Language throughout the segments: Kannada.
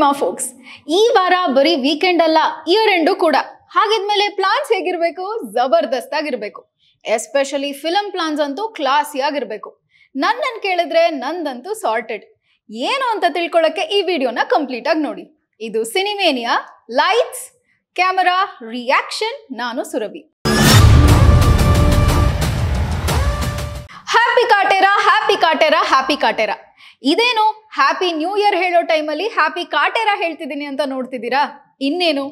Cinema forks. ಈ ವಾರ ಬರೀ ವೀಕೆಂಡ್ ಅಲ್ಲ, ಇಯರ್ ಎಂಡು ಕೂಡ. ಹಾಗಿದ್ಮೇಲೆ ಪ್ಲಾನ್ಸ್ ಹೇಗಿರ್ಬೇಕು? ಜಬರ್ದಸ್ತ್ ಆಗಿರ್ಬೇಕು. ಎಸ್ಪೆಷಲಿ ಫಿಲಂ ಪ್ಲಾನ್ಸ್ ಅಂತೂ ಕ್ಲಾಸಿ ಆಗಿರ್ಬೇಕು. ನನ್ನನ್ನು ಕೇಳಿದ್ರೆ ನಂದಂತೂ ಸಾರ್ಟೆಡ್. ಏನು ಅಂತ ತಿಳ್ಕೊಳ್ಳೋಕೆ ಈ ವಿಡಿಯೋನ ಕಂಪ್ಲೀಟ್ ಆಗಿ ನೋಡಿ. ಇದು ಸಿನಿಮೇನಿಯಾ. Lights, camera, reaction. ನಾನು Surabhi. Happy Kaatera, happy Kaatera, happy Kaatera. ಇದೇನು ಹ್ಯಾಪಿ ನ್ಯೂ ಇಯರ್ ಹೇಳೋ ಟೈಮಲ್ಲಿ ಹ್ಯಾಪಿ ಕಾಟೇರಾ ಹೇಳ್ತಿದ್ದೀನಿ ಅಂತ ನೋಡ್ತಿದ್ದೀರಾ? ಇನ್ನೇನು,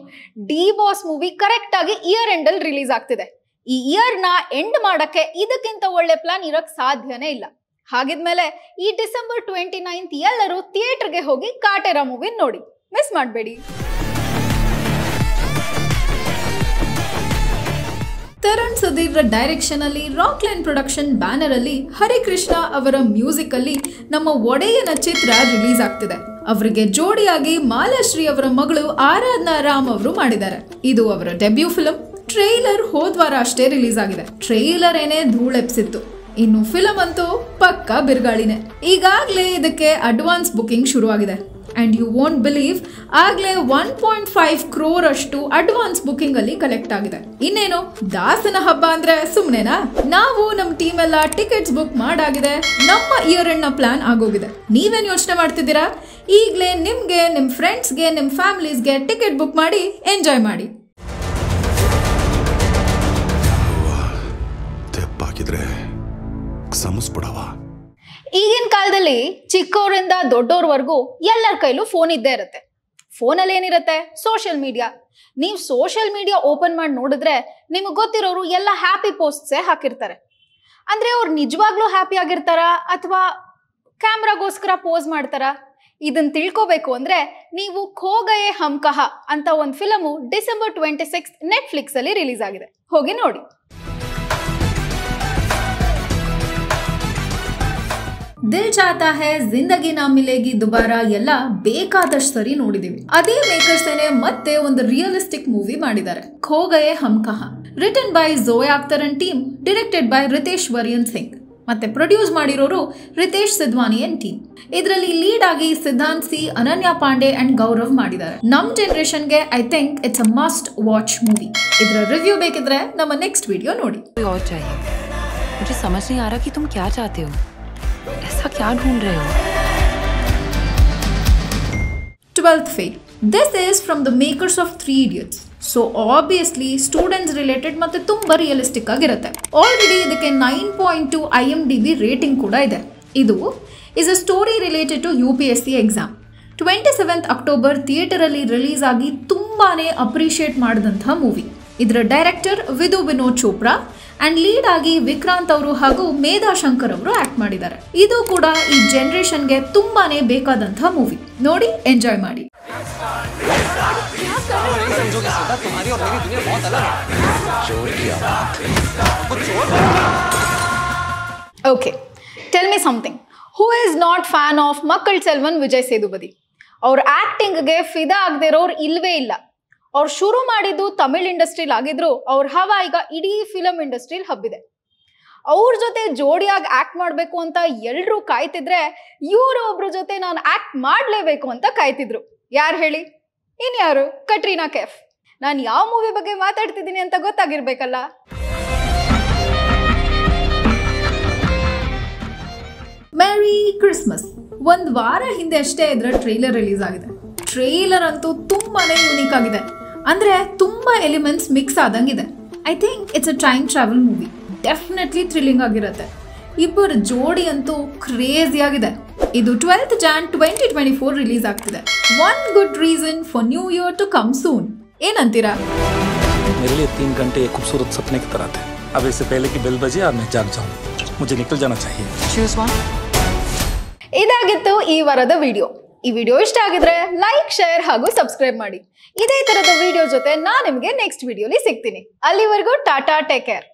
ಡಿ ಬಾಸ್ ಮೂವಿ ಕರೆಕ್ಟ್ ಆಗಿ ಇಯರ್ ಎಂಡ್ ಅಲ್ಲಿ ರಿಲೀಸ್ ಆಗ್ತಿದೆ. ಈ ಇಯರ್ ನ ಎಂಡ್ ಮಾಡಕ್ಕೆ ಇದಕ್ಕಿಂತ ಒಳ್ಳೆ ಪ್ಲಾನ್ ಇರಕ್ ಸಾಧ್ಯನೇ ಇಲ್ಲ. ಹಾಗಿದ್ಮೇಲೆ ಈ ಡಿಸೆಂಬರ್ 29 ಎಲ್ಲರೂ ಥಿಯೇಟರ್ಗೆ ಹೋಗಿ ಕಾಟೇರಾ ಮೂವಿ ನೋಡಿ, ಮಿಸ್ ಮಾಡಬೇಡಿ. ತರುಣ್ ಸುಧೀರ್ ಡೈರೆಕ್ಷನ್ ಅಲ್ಲಿ ರಾಕ್ಲೈನ್ ಪ್ರೊಡಕ್ಷನ್ ಬ್ಯಾನರ್ ಅಲ್ಲಿ ಹರಿಕೃಷ್ಣ ಅವರ ಮ್ಯೂಸಿಕ್ ಅಲ್ಲಿ ನಮ್ಮ ಒಡೆಯನ ಚಿತ್ರ ರಿಲೀಸ್ ಆಗ್ತಿದೆ. ಅವರಿಗೆ ಜೋಡಿಯಾಗಿ ಮಾಲಾಶ್ರೀ ಅವರ ಮಗಳು ಆರಾಧನಾ ರಾಮ್ ಅವರು ಮಾಡಿದ್ದಾರೆ. ಇದು ಅವರ ಡೆಬ್ಯೂ ಫಿಲಂ. ಟ್ರೈಲರ್ ಹೋದ್ವಾರ ಅಷ್ಟೇ ರಿಲೀಸ್ ಆಗಿದೆ. ಟ್ರೈಲರ್ ಏನೇ ಧೂಳೆಪ್ಸಿತ್ತು, ಇನ್ನು ಫಿಲಂ ಅಂತೂ ಪಕ್ಕಾ ಬಿರುಗಾಳಿನೇ. ಈಗಾಗಲೇ ಇದಕ್ಕೆ ಅಡ್ವಾನ್ಸ್ ಬುಕಿಂಗ್ ಶುರುವಾಗಿದೆ. ಅಂಡ್ ಯು ವೋಂಟ್ ಬಿಲೀವ್, ಆಗ್ಲೇ 1.5 crore ಅಷ್ಟು ಅಡ್ವಾನ್ಸ್ ಬುಕಿಂಗ್ ಅಲ್ಲಿ ಕಲೆಕ್ಟ್ ಆಗಿದೆ. ಇನ್ನೇನು, ದಾಸನ ಹಬ್ಬ ಅಂದ್ರೆ ಸುಮ್ನೆನಾ? ನಾವು ನಮ್ಮ ಟೀಮ್ ಎಲ್ಲ ಟಿಕೆಟ್ಸ್ ಬುಕ್ ಮಾಡಾಗಿದೆ. ನಮ್ಮ ಇಯರ್ ಎಂಡ್ ನ ಪ್ಲಾನ್ ಆಗೋಗಿದೆ. ನೀವೇನ್ ಯೋಚನೆ ಮಾಡ್ತಿದ್ದೀರಾ? ಈಗಲೇ ನಿಮ್ಗೆ, ನಿಮ್ ಫ್ರೆಂಡ್ಸ್ಗೆ, ನಿಮ್ ಫ್ಯಾಮಿಲೀಸ್ಗೆ ಟಿಕೆಟ್ ಬುಕ್ ಮಾಡಿ ಎಂಜಾಯ್ ಮಾಡಿ. ಈಗಿನ ಕಾಲದಲ್ಲಿ ಚಿಕ್ಕವರಿಂದ ದೊಡ್ಡೋರ್ವರೆಗೂ ಎಲ್ಲರ ಕೈಲೂ ಫೋನ್ ಇದ್ದೇ ಇರುತ್ತೆ. ಫೋನಲ್ಲಿ ಏನಿರುತ್ತೆ? Social media. ನೀವು ಸೋಷಿಯಲ್ ಮೀಡಿಯಾ ಓಪನ್ ಮಾಡಿ ನೋಡಿದ್ರೆ ನಿಮಗೆ ಗೊತ್ತಿರೋರು ಎಲ್ಲ ಹ್ಯಾಪಿ ಪೋಸ್ಟ್ಸೇ ಹಾಕಿರ್ತಾರೆ. ಅಂದ್ರೆ ಅವ್ರು ನಿಜವಾಗ್ಲೂ ಹ್ಯಾಪಿ ಆಗಿರ್ತಾರಾ ಅಥವಾ ಕ್ಯಾಮ್ರಾಗೋಸ್ಕರ ಪೋಸ್ ಮಾಡ್ತಾರಾ? ಇದನ್ನ ತಿಳ್ಕೋಬೇಕು ಅಂದ್ರೆ ನೀವು ಖೋ ಗಯೇ ಹಮ್ ಕಹಾ ಅಂತ ಒಂದು ಫಿಲಮು ಡಿಸೆಂಬರ್ 26 ನೆಟ್ಫ್ಲಿಕ್ಸ್ ಅಲ್ಲಿ ರಿಲೀಸ್ ಆಗಿದೆ. ಹೋಗಿ ನೋಡಿ. ದಿಲ್ ಚಾಹತಾ ಹೈ, ಜಿಂದಗಿ ನಾ ಮಿಲೇಗಿ ದುಬಾರಾ ಎಲ್ಲ ಬೇಕಾದಷ್ಟು ಸರಿ ನೋಡಿದೀವಿ. ಅದೇ ಮೇಕರ್ಸ್ ಮತ್ತೆ ಒಂದು ರಿಯಲಿಸ್ಟಿಕ್ ಮೂವಿ ಮಾಡಿದ್ದಾರೆ, Kho Gaye Hum Kahan. Written by Zoya Akhtar and team, directed by Ritesh Varian Singh, ಮತ್ತೆ ಪ್ರೊಡ್ಯೂಸ್ ಮಾಡಿರೋರು ರಿತೇಶ್ ಸಿದ್ವಾನಿ ಅಂಡ್ ಟೀಮ್. ಇದರಲ್ಲಿ ಲೀಡ್ ಆಗಿ ಸಿದ್ಧಾಂತ್ ಸಿ, ಅನನ್ಯ ಪಾಂಡೆ ಅಂಡ್ ಗೌರವ್ ಮಾಡಿದ್ದಾರೆ. ನಮ್ ಜನರೇಷನ್ಗೆ I think it's a must watch movie. ಇದರ ರಿವ್ಯೂ ಬೇಕಿದ್ರೆ ನಮ್ಮ ನೆಕ್ಸ್ಟ್ ವಿಡಿಯೋ ನೋಡಿ. मुझे समझ नहीं आ रहा कि तुम क्या चाहते हो, ऐसा क्या ढूंढ रहे हो? 12th fail. This is from the makers of 3 Idiots. So obviously students related ಮತ್ತೆ ತುಂಬಾ ರಿಯಲಿಸ್ಟಿಕ್ ಆಗಿರುತ್ತೆ. ಆಲ್ರೆಡಿ ಇದಕ್ಕೆ 9.2 IMDb ರೇಟಿಂಗ್ ಕೂಡ ಇದೆ. ಇದು is a story related to UPSC exam. 27th October theatre ಅಲ್ಲಿ ರಿಲೀಸ್ ಆಗಿ ತುಂಬಾನೇ ಅಪ್ರಿಶಿಯೇಟ್ ಮಾಡಿದಂತಹ ಮೂವಿ. ಇದರ director Vidhu Vinod Chopra and lead ಆಗಿ ವಿಕ್ರಾಂತ್ ಅವರು ಹಾಗೂ ಮೇಧಾ ಶಂಕರ್ ಅವರು ಆಕ್ಟ್ ಮಾಡಿದ್ದಾರೆ. ಇದು ಕೂಡ ಈ ಜನರೇಷನ್ಗೆ ತುಂಬಾನೇ ಬೇಕಾದಂತಹ ಮೂವಿ. ನೋಡಿ, ಎಂಜಾಯ್ ಮಾಡಿ. Okay, tell me something. Who is not fan of ಮಕ್ಕಳ್ ಸೆಲ್ವನ್ ವಿಜಯ್ ಸೇದುಪತಿ? ಅವ್ರ ಆಕ್ಟಿಂಗ್ಗೆ ಫಿದಾ ಆಗದೆ ಇರೋರು ಇಲ್ವೇ ಇಲ್ಲ. ಅವ್ರು ಶುರು ಮಾಡಿದ್ದು ತಮಿಳ್ ಇಂಡಸ್ಟ್ರಿಲ್ ಆಗಿದ್ರು ಅವ್ರ ಹವಾ ಈಗ ಇಡೀ ಫಿಲಂ ಇಂಡಸ್ಟ್ರಿಲ್ ಹಬ್ಬಿದೆ. ಅವ್ರ ಜೊತೆ ಜೋಡಿಯಾಗಿ ಆಕ್ಟ್ ಮಾಡಬೇಕು ಅಂತ ಎಲ್ರೂ ಕಾಯ್ತಿದ್ರೆ, ಇವರು ಒಬ್ರ ಜೊತೆ ನಾನು ಆಕ್ಟ್ ಮಾಡಲೇಬೇಕು ಅಂತ ಕಾಯ್ತಿದ್ರು. ಯಾರು ಹೇಳಿ? ಇನ್ಯಾರು? ಕಟ್ರೀನಾ ಕೈಫ್. ನಾನು ಯಾವ ಮೂವಿ ಬಗ್ಗೆ ಮಾತಾಡ್ತಿದ್ದೀನಿ ಅಂತ ಗೊತ್ತಾಗಿರ್ಬೇಕಲ್ಲ. ಮೆರಿ ಕ್ರಿಸ್ಮಸ್ ಒಂದ್ ವಾರ ಹಿಂದೆ ಅಷ್ಟೇ ಇದರ ಟ್ರೈಲರ್ ರಿಲೀಸ್ ಆಗಿದೆ. ಟ್ರೈಲರ್ ಅಂತೂ ತುಂಬಾನೇ ಯೂನಿಕ್ ಆಗಿದೆ. ಅಂದ್ರೆ ತುಂಬಾ ಎಲಿಮೆಂಟ್ಸ್ ಮಿಕ್ಸ್ ಆದಂಗಿದೆ. I think it's a time travel movie. Definitely thrilling ಆಗಿರುತ್ತೆ. ಇಬ್ಬರ ಜೋಡಿ ಅಂತೂ ಕ್ರೇಜಿ ಆಗಿದೆ. ಇದು 12th Jan 2024 ರಿಲೀಸ್ ಆಗ್ತಿದೆ. One good reason for new year to come soon. ಏನಂತೀರಾ? मेरे लिए 3 घंटे एक खूबसूरत सपने की तरह थे. अब इससे पहले कि बेल बजे और मैं जाग जाऊं, मुझे निकल जाना चाहिए. Choose one. ಇದಾಗಿತ್ತು ಈ ವಾರದ ವಿಡಿಯೋ. ಈ ವಿಡಿಯೋ ಇಷ್ಟ ಆಗಿದ್ರೆ ಲೈಕ್, ಶೇರ್ ಹಾಗೂ ಸಬ್ಸ್ಕ್ರೈಬ್ ಮಾಡಿ. ಇದೇ ತರದ ವಿಡಿಯೋ ಜೊತೆ ನಾನು ನಿಮಗೆ ನೆಕ್ಸ್ಟ್ ವಿಡಿಯೋಲಿ ಸಿಗ್ತೀನಿ. ಅಲ್ಲಿವರೆಗೂ ಟಾಟಾ, ಟೇಕ್ ಕೇರ್.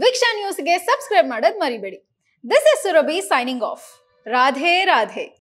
ವೀಕ್ಷಾ ನ್ಯೂಸ್ಗೆ ಸಬ್ಸ್ಕ್ರೈಬ್ ಮಾಡೋದು ಮರಿಬೇಡಿ. This is Surabhi signing off. Radhe Radhe.